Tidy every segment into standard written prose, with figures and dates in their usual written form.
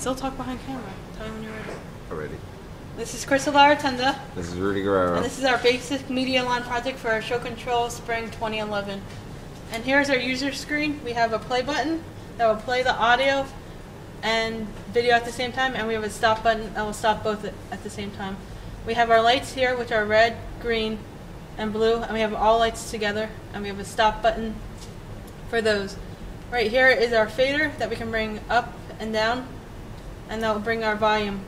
Please, I'll talk behind camera. Tell me when you're ready. Already. This is Crystal Laratenda. This is Rudy Guerrero. And this is our basic media line project for our show control spring 2011. And here's our user screen. We have a play button that will play the audio and video at the same time, and we have a stop button that will stop both at the same time. We have our lights here, which are red, green, and blue, and we have all lights together, and we have a stop button for those. Right here is our fader that we can bring up and down, and that will bring our volume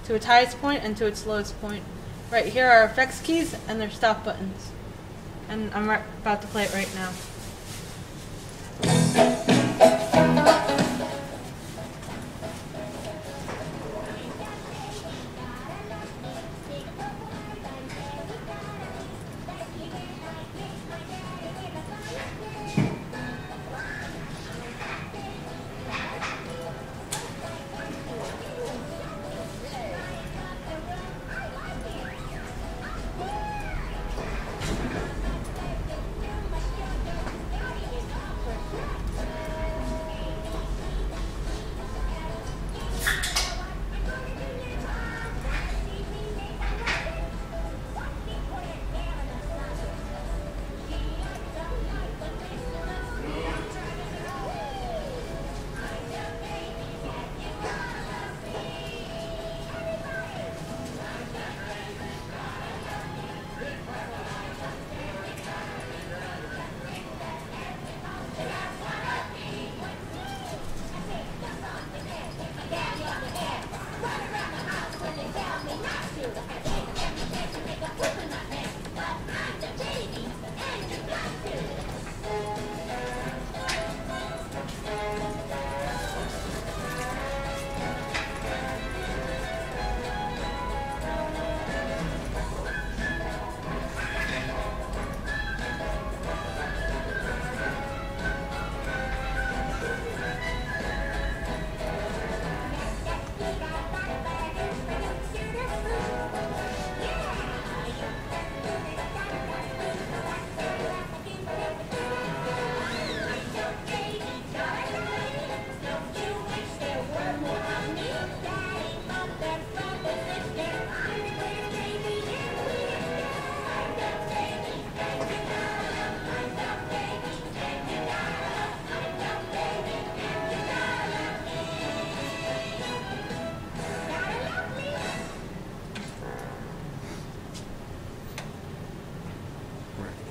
to its highest point and to its lowest point. Right here are our effects keys and their stop buttons. And I'm about to play it right now.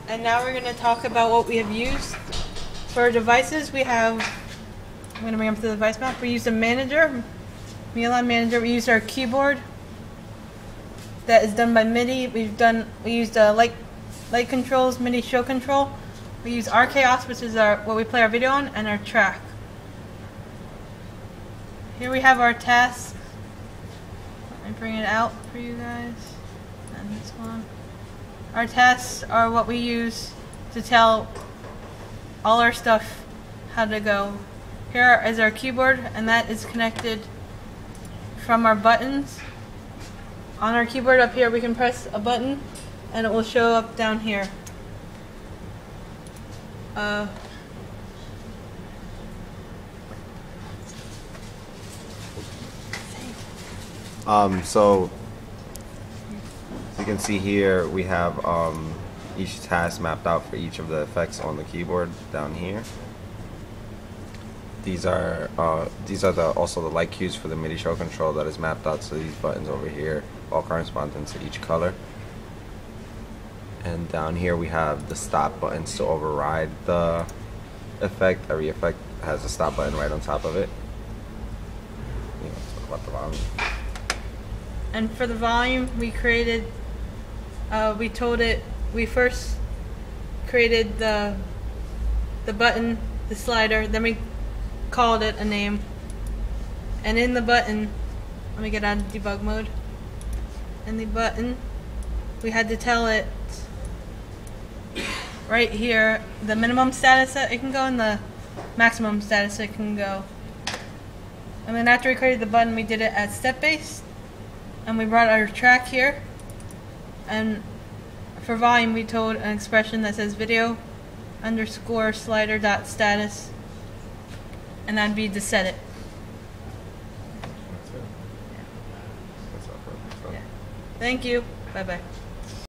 And now we're going to talk about what we have used. For our devices, we have, I'm going to bring up the device map. We used a manager, Media Manager. We used our keyboard that is done by MIDI. We used light controls, MIDI show control. We use RKOS, which is what we play our video on, and our track. Here we have our tasks. Let me bring it out for you guys. And this one. Our tasks are what we use to tell all our stuff how to go. Here is our keyboard, and that is connected from our buttons. On our keyboard up here, we can press a button, and it will show up down here. So as you can see here, we have each task mapped out for each of the effects on the keyboard down here. These are also the light cues for the MIDI show control that is mapped out to these buttons over here, all corresponding to each color. And down here we have the stop buttons to override the effect. Every effect has a stop button right on top of it. Talk about the volume. And for the volume, we created, we first created the button, the slider, then we called it a name. And in the button, let me get out of debug mode. In the button, we had to tell it right here the minimum status that it can go and the maximum status it can go. And then after we created the button, we did it as step-based. And we brought our track here. And for volume, we told an expression that says video underscore slider dot status. And that'd be to set it. Thank you. Bye-bye.